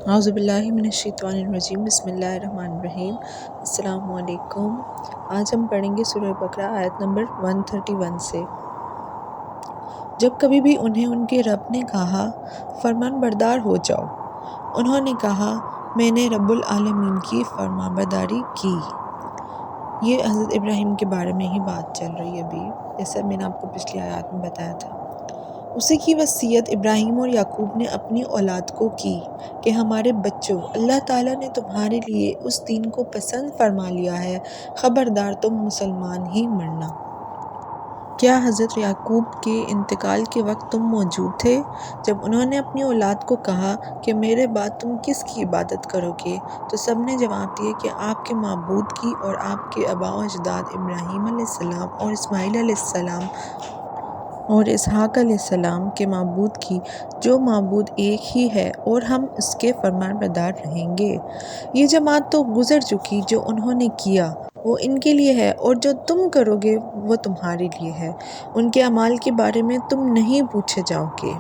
اعوذ باللہ من الشیطان الرجیم، بسم اللہ الرحمن الرحیم۔ السلام علیکم۔ آج ہم پڑھیں گے سورہ بقرہ آیت نمبر 131 سے۔ جب کبھی بھی انہیں ان کے رب نے کہا فرمان بردار ہو جاؤ، انہوں نے کہا میں نے رب العالمین کی فرمان برداری کی۔ یہ حضرت ابراہیم کے بارے میں ہی بات چل رہی ہے ابھی، جیسا میں نے آپ کو پچھلی آیات میں بتایا تھا۔ اسی کی وصیت ابراہیم اور یعقوب نے اپنی اولاد کو کی کہ ہمارے بچوں، اللہ تعالیٰ نے تمہارے لیے اس دین کو پسند فرما لیا ہے، خبردار تم مسلمان ہی مرنا۔ کیا حضرت یعقوب کے انتقال کے وقت تم موجود تھے جب انہوں نے اپنی اولاد کو کہا کہ میرے بعد تم کس کی عبادت کرو گے؟ تو سب نے جواب دیا کہ آپ کے معبود کی اور آپ کے آباء و اجداد ابراہیم علیہ السلام اور اسماعیل علیہ السلام اور اسحاق علیہ السلام کے معبود کی، جو معبود ایک ہی ہے، اور ہم اس کے فرمان بردار رہیں گے۔ یہ جماعت تو گزر چکی، جو انہوں نے کیا وہ ان کے لیے ہے، اور جو تم کرو گے وہ تمہارے لیے ہے، ان کے اعمال کے بارے میں تم نہیں پوچھے جاؤ گے۔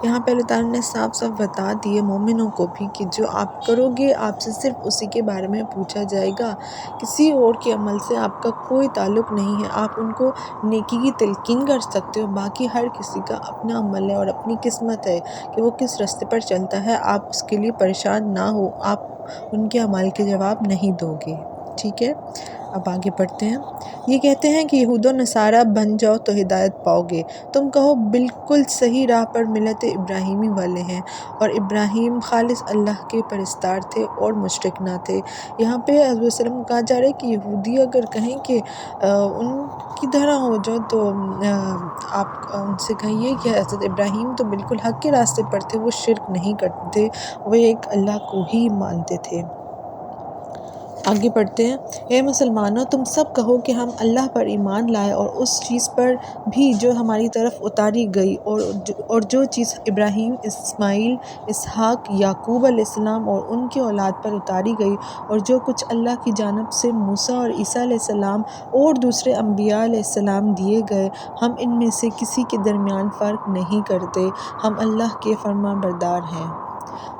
یہاں پہ اللہ تعالیٰ نے صاف صاف بتا دیے مومنوں کو بھی کہ جو آپ کرو گے آپ سے صرف اسی کے بارے میں پوچھا جائے گا، کسی اور کے عمل سے آپ کا کوئی تعلق نہیں ہے۔ آپ ان کو نیکی کی تلقین کر سکتے ہو، باقی ہر کسی کا اپنا عمل ہے اور اپنی قسمت ہے کہ وہ کس راستے پر چلتا ہے، آپ اس کے لیے پریشان نہ ہو، آپ ان کے اعمال کے جواب نہیں دو گے، ٹھیک ہے؟ اب آگے پڑھتے ہیں۔ یہ کہتے ہیں کہ یہود و نصارہ بن جاؤ تو ہدایت پاؤ گے، تم کہو بالکل صحیح راہ پر ملت ابراہیمی والے ہیں، اور ابراہیم خالص اللہ کے پرستار تھے اور مشرک نہ تھے۔ یہاں پہ حضرت وسلم کہا جا رہا ہے کہ یہودی اگر کہیں کہ ان کی طرح ہو جاؤ تو آپ ان سے کہیے کہ حضرت ابراہیم تو بالکل حق کے راستے پر تھے، وہ شرک نہیں کرتے تھے، وہ ایک اللہ کو ہی مانتے تھے۔ آگے پڑھتے ہیں۔ اے مسلمانوں، تم سب کہو کہ ہم اللہ پر ایمان لائے اور اس چیز پر بھی جو ہماری طرف اتاری گئی، اور جو چیز ابراہیم، اسماعیل، اسحاق، یعقوب علیہ السلام اور ان کی اولاد پر اتاری گئی، اور جو کچھ اللہ کی جانب سے موسیٰ اور عیسیٰ علیہ السلام اور دوسرے انبیاء علیہ السلام دیے گئے، ہم ان میں سے کسی کے درمیان فرق نہیں کرتے، ہم اللہ کے فرمان بردار ہیں۔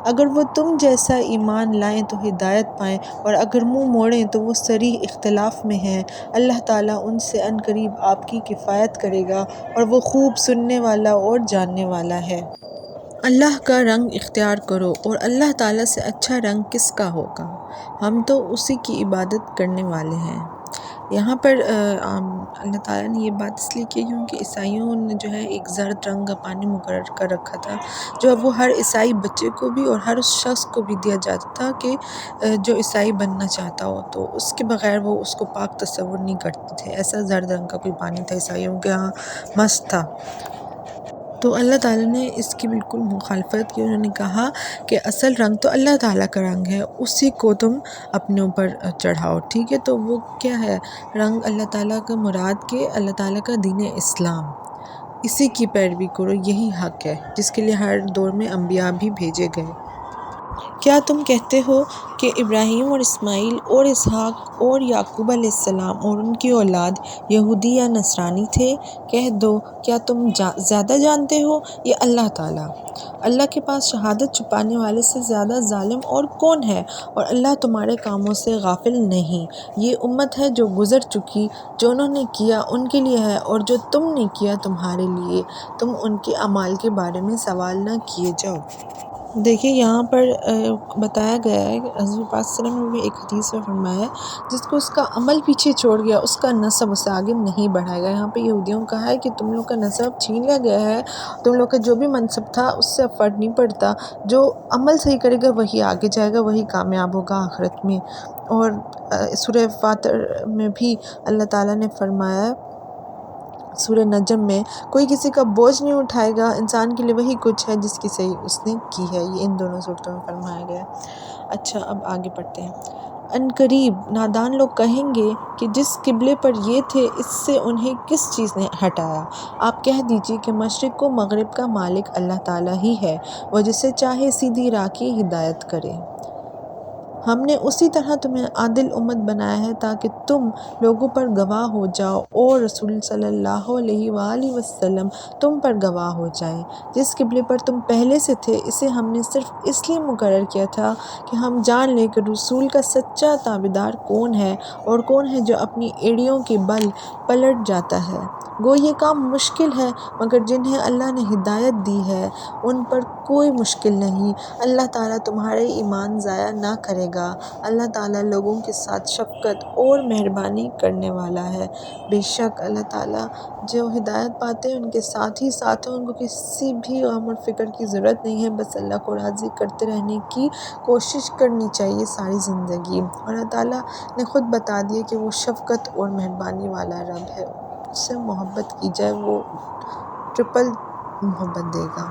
اگر وہ تم جیسا ایمان لائیں تو ہدایت پائیں، اور اگر منہ موڑیں تو وہ صریح اختلاف میں ہیں۔ اللہ تعالیٰ ان سے عنقریب آپ کی کفایت کرے گا، اور وہ خوب سننے والا اور جاننے والا ہے۔ اللہ کا رنگ اختیار کرو، اور اللہ تعالیٰ سے اچھا رنگ کس کا ہوگا؟ ہم تو اسی کی عبادت کرنے والے ہیں۔ یہاں پر اللہ تعالیٰ نے یہ بات اس لیے کی کیونکہ عیسائیوں نے جو ہے ایک زرد رنگ کا پانی مقرر کر رکھا تھا، جو اب وہ ہر عیسائی بچے کو بھی اور ہر اس شخص کو بھی دیا جاتا تھا کہ جو عیسائی بننا چاہتا ہو، تو اس کے بغیر وہ اس کو پاک تصور نہیں کرتے تھے۔ ایسا زرد رنگ کا کوئی پانی تھا عیسائیوں کے ہاں مست تھا۔ تو اللہ تعالیٰ نے اس کی بالکل مخالفت کی، انہوں نے کہا کہ اصل رنگ تو اللہ تعالیٰ کا رنگ ہے، اسی کو تم اپنے اوپر چڑھاؤ، ٹھیک ہے؟ تو وہ کیا ہے رنگ؟ اللہ تعالیٰ کا مراد کہ اللہ تعالیٰ کا دین اسلام، اسی کی پیروی کرو، یہی حق ہے جس کے لیے ہر دور میں انبیاء بھی بھیجے گئے۔ کیا تم کہتے ہو کہ ابراہیم اور اسماعیل اور اسحاق اور یعقوب علیہ السلام اور ان کی اولاد یہودی یا نصرانی تھے؟ کہہ دو کیا تم زیادہ جانتے ہو یا اللہ تعالیٰ؟ اللہ کے پاس شہادت چھپانے والے سے زیادہ ظالم اور کون ہے، اور اللہ تمہارے کاموں سے غافل نہیں۔ یہ امت ہے جو گزر چکی، جو انہوں نے کیا ان کے لیے ہے، اور جو تم نے کیا تمہارے لیے، تم ان کے اعمال کے بارے میں سوال نہ کیے جاؤ۔ دیکھیے یہاں پر بتایا گیا ہے کہ حضرت پاک صلی اللہ علیہ وسلم نے بھی ایک حدیث میں فرمایا ہے جس کو اس کا عمل پیچھے چھوڑ گیا اس کا نسب اسے آگے نہیں بڑھائے گا۔ یہاں پہ یہودیوں کا ہے کہ تم لوگ کا نسب چھین لیا گیا ہے، تم لوگ کا جو بھی منصب تھا اس سے اب فرق نہیں پڑتا، جو عمل صحیح کرے گا وہی آگے جائے گا، وہی کامیاب ہوگا آخرت میں۔ اور سورہ فاطر میں بھی اللہ تعالیٰ نے فرمایا ہے سورہ نجم میں، کوئی کسی کا بوجھ نہیں اٹھائے گا، انسان کے لیے وہی کچھ ہے جس کی صحیح اس نے کی ہے۔ یہ ان دونوں صورتوں میں فرمایا گیا ہے۔ اچھا اب آگے پڑھتے ہیں۔ عنقریب نادان لوگ کہیں گے کہ جس قبلے پر یہ تھے اس سے انہیں کس چیز نے ہٹایا؟ آپ کہہ دیجئے کہ مشرق و مغرب کا مالک اللہ تعالیٰ ہی ہے، وہ جسے چاہے سیدھی راہ کی ہدایت کرے۔ ہم نے اسی طرح تمہیں عادل امت بنایا ہے تاکہ تم لوگوں پر گواہ ہو جاؤ اور رسول صلی اللہ علیہ وآلہ وسلم تم پر گواہ ہو جائے۔ جس قبلے پر تم پہلے سے تھے اسے ہم نے صرف اس لیے مقرر کیا تھا کہ ہم جان لیں کہ رسول کا سچا تابعدار کون ہے اور کون ہے جو اپنی ایڑیوں کے بل پلٹ جاتا ہے۔ گو یہ کام مشکل ہے مگر جنہیں اللہ نے ہدایت دی ہے ان پر کوئی مشکل نہیں۔ اللہ تعالیٰ تمہارے ایمان ضائع نہ کرے گا۔ اللہ تعالیٰ لوگوں کے ساتھ شفقت اور مہربانی کرنے والا ہے۔ بے شک اللہ تعالیٰ جو ہدایت پاتے ہیں ان کے ساتھ ہی ساتھ ہیں، ان کو کسی بھی غم اور فکر کی ضرورت نہیں ہے، بس اللہ کو راضی کرتے رہنے کی کوشش کرنی چاہیے ساری زندگی۔ اور اللہ تعالیٰ نے خود بتا دیا کہ وہ شفقت اور مہربانی والا رب ہے، اس سے محبت کی جائے وہ ٹرپل محبت دے گا۔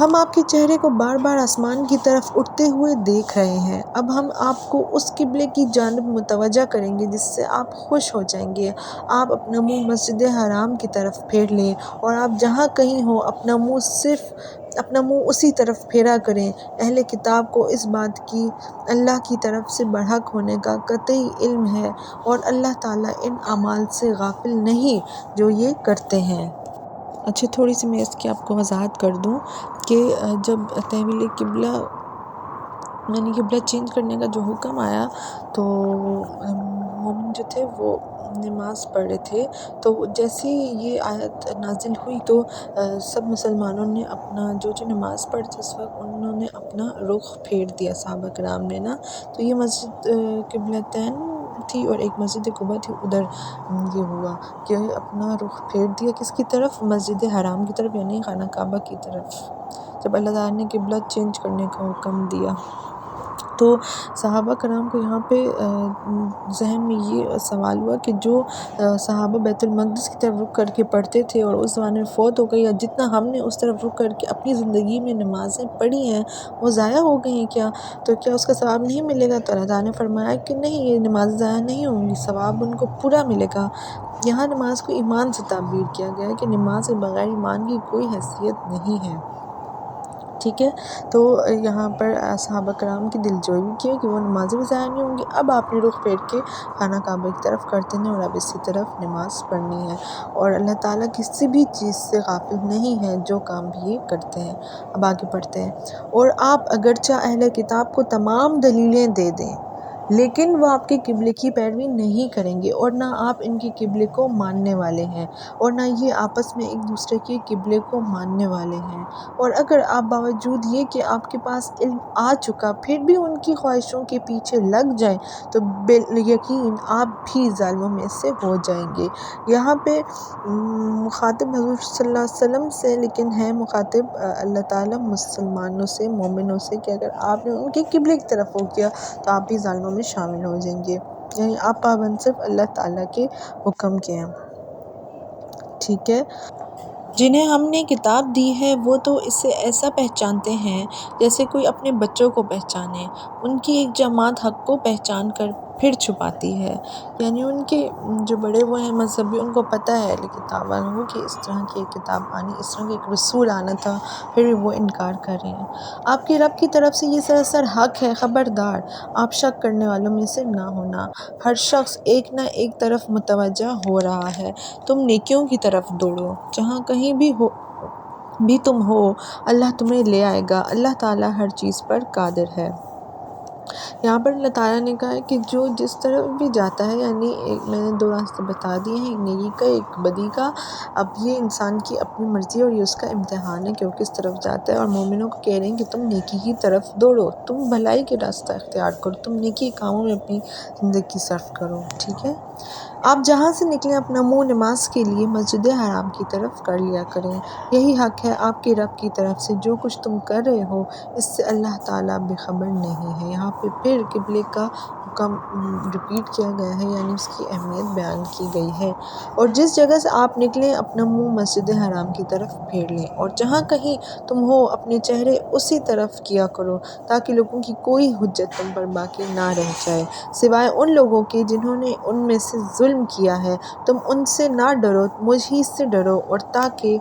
ہم آپ کے چہرے کو بار بار آسمان کی طرف اٹھتے ہوئے دیکھ رہے ہیں، اب ہم آپ کو اس قبلے کی جانب متوجہ کریں گے جس سے آپ خوش ہو جائیں گے۔ آپ اپنا منہ مسجد حرام کی طرف پھیر لیں اور آپ جہاں کہیں ہوں اپنا منہ اسی طرف پھیرا کریں۔ اہل کتاب کو اس بات کی اللہ کی طرف سے برحق ہونے کا قطعی علم ہے اور اللہ تعالیٰ ان اعمال سے غافل نہیں جو یہ کرتے ہیں۔ اچھا، تھوڑی سی میں اس کی آپ کو وضاحت کر دوں کہ جب تحویل قبلہ یعنی قبلہ چینج کرنے کا جو حکم آیا تو مومن جو تھے وہ نماز پڑھ رہے تھے، تو جیسے ہی یہ آیت نازل ہوئی تو سب مسلمانوں نے اپنا جو نماز پڑھ تھے اس وقت انہوں نے اپنا رخ پھیر دیا، صحابہ کرام نے نا، تو یہ مسجد قبلتین تھی اور ایک مسجد قباء تھی، ادھر یہ ہوا کہ اپنا رخ پھیر دیا کس کی طرف؟ مسجد حرام کی طرف، یعنی خانہ کعبہ کی طرف، جب اللہ تعالیٰ نے قبلہ چینج کرنے کا حکم دیا۔ تو صحابہ کرام کو یہاں پہ ذہن میں یہ سوال ہوا کہ جو صحابہ بیت المقدس کی طرف رخ کر کے پڑھتے تھے اور اس زمانے میں فوت ہو گئی، یا جتنا ہم نے اس طرف رخ کر کے اپنی زندگی میں نمازیں پڑھی ہیں وہ ضائع ہو گئی ہیں کیا؟ تو کیا اس کا ثواب نہیں ملے گا؟ تو اللہ تعالیٰ نے فرمایا کہ نہیں، یہ نماز ضائع نہیں ہوں گی، ثواب ان کو پورا ملے گا۔ یہاں نماز کو ایمان سے تعبیر کیا گیا ہے کہ نماز کے بغیر ایمان کی کوئی حیثیت نہیں ہے، ٹھیک ہے؟ تو یہاں پر صحابہ کرام کی دل جوئی بھی کی کہ وہ نمازیں بھی ضائع نہیں ہوں گی۔ اب آپ نے رخ پھیر کے خانہ کعبہ کی طرف کرتے ہیں اور اب اسی طرف نماز پڑھنی ہے، اور اللہ تعالیٰ کسی بھی چیز سے غافل نہیں ہے جو کام بھی یہ کرتے ہیں۔ اب آگے پڑھتے ہیں۔ اور آپ اگرچہ اہل کتاب کو تمام دلیلیں دے دیں لیکن وہ آپ کے قبلے کی پیروی نہیں کریں گے اور نہ آپ ان کے قبلے کو ماننے والے ہیں اور نہ یہ آپس میں ایک دوسرے کے قبلے کو ماننے والے ہیں، اور اگر آپ باوجود یہ کہ آپ کے پاس علم آ چکا پھر بھی ان کی خواہشوں کے پیچھے لگ جائیں تو بالیقین آپ بھی ظالموں میں سے ہو جائیں گے۔ یہاں پہ مخاطب حضور صلی اللہ علیہ وسلم سے لیکن ہے مخاطب اللہ تعالیٰ مسلمانوں سے، مومنوں سے، کہ اگر آپ نے ان کے قبلے کی طرف ہو کیا تو آپ بھی ظالموں میں شامل ہو جائیں گے، یعنی آپ پابند صرف اللہ تعالیٰ کے حکم کے ہیں، ٹھیک ہے؟ جنہیں ہم نے کتاب دی ہے وہ تو اسے ایسا پہچانتے ہیں جیسے کوئی اپنے بچوں کو پہچانے، ان کی ایک جماعت حق کو پہچان کر پھر چھپاتی ہے، یعنی ان کے جو بڑے وہ ہیں مذہبی، ان کو پتہ ہے کتاب والوں کو کہ اس طرح کی ایک کتاب آنی، اس طرح کی ایک رسول آنا تھا، پھر بھی وہ انکار کر رہے ہیں۔ آپ کے رب کی طرف سے یہ سراسر حق ہے، خبردار آپ شک کرنے والوں میں سے نہ ہونا۔ ہر شخص ایک نہ ایک طرف متوجہ ہو رہا ہے، تم نیکیوں کی طرف دوڑو، جہاں کہیں بھی تم ہو اللہ تمہیں لے آئے گا، اللہ تعالیٰ ہر چیز پر قادر ہے۔ یہاں پر اللہ تعالیٰ نے کہا ہے کہ جو جس طرف بھی جاتا ہے، یعنی میں نے 2 راستے بتا دیے ہیں، ایک نیکی کا ایک بدی کا، اب یہ انسان کی اپنی مرضی اور یہ اس کا امتحان ہے کہ وہ کس طرف جاتا ہے، اور مومنوں کو کہہ رہے ہیں کہ تم نیکی کی طرف دوڑو، تم بھلائی کے راستہ اختیار کرو، تم نیکی کاموں میں اپنی زندگی صرف کرو، ٹھیک ہے؟ آپ جہاں سے نکلیں اپنا منہ نماز کے لیے مسجد حرام کی طرف کر لیا کریں، یہی حق ہے آپ کے رب کی طرف سے، جو کچھ تم کر رہے ہو اس سے اللہ تعالیٰ بے خبر نہیں ہے۔ یہاں پہ پھر قبلے کا حکم ریپیٹ کیا گیا ہے، یعنی اس کی اہمیت بیان کی گئی ہے۔ اور جس جگہ سے آپ نکلیں اپنا منہ مسجد حرام کی طرف پھیر لیں، اور جہاں کہیں تم ہو اپنے چہرے اسی طرف کیا کرو تاکہ لوگوں کی کوئی حجت تم پر باقی نہ رہ جائے سوائے ان لوگوں کے جنہوں نے ان میں سے ظلم کیا ہے، تم ان سے نہ ڈرو، مجھ ہی سے ڈرو، اور تاکہ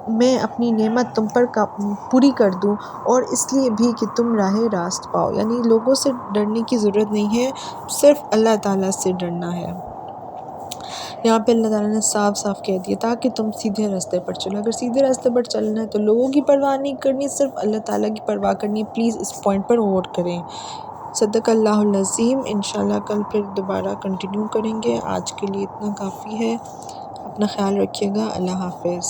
میں اپنی نعمت تم پر پوری کر دوں، اور اس لیے بھی کہ تم راہ راست پاؤ۔ یعنی لوگوں سے ڈرنے کی ضرورت نہیں ہے، صرف اللہ تعالیٰ سے ڈرنا ہے۔ یہاں پہ اللہ تعالیٰ نے صاف صاف کہہ دیا تاکہ تم سیدھے راستے پر چلو۔ اگر سیدھے راستے پر چلنا ہے تو لوگوں کی پرواہ نہیں کرنی، صرف اللہ تعالیٰ کی پرواہ کرنی ہے۔ پلیز اس پوائنٹ پر غور کریں۔ صدق اللہ العظیم۔ انشاءاللہ کل پھر دوبارہ کنٹینیو کریں گے۔ آج کے لیے اتنا کافی ہے۔ اپنا خیال رکھیے گا۔ اللہ حافظ۔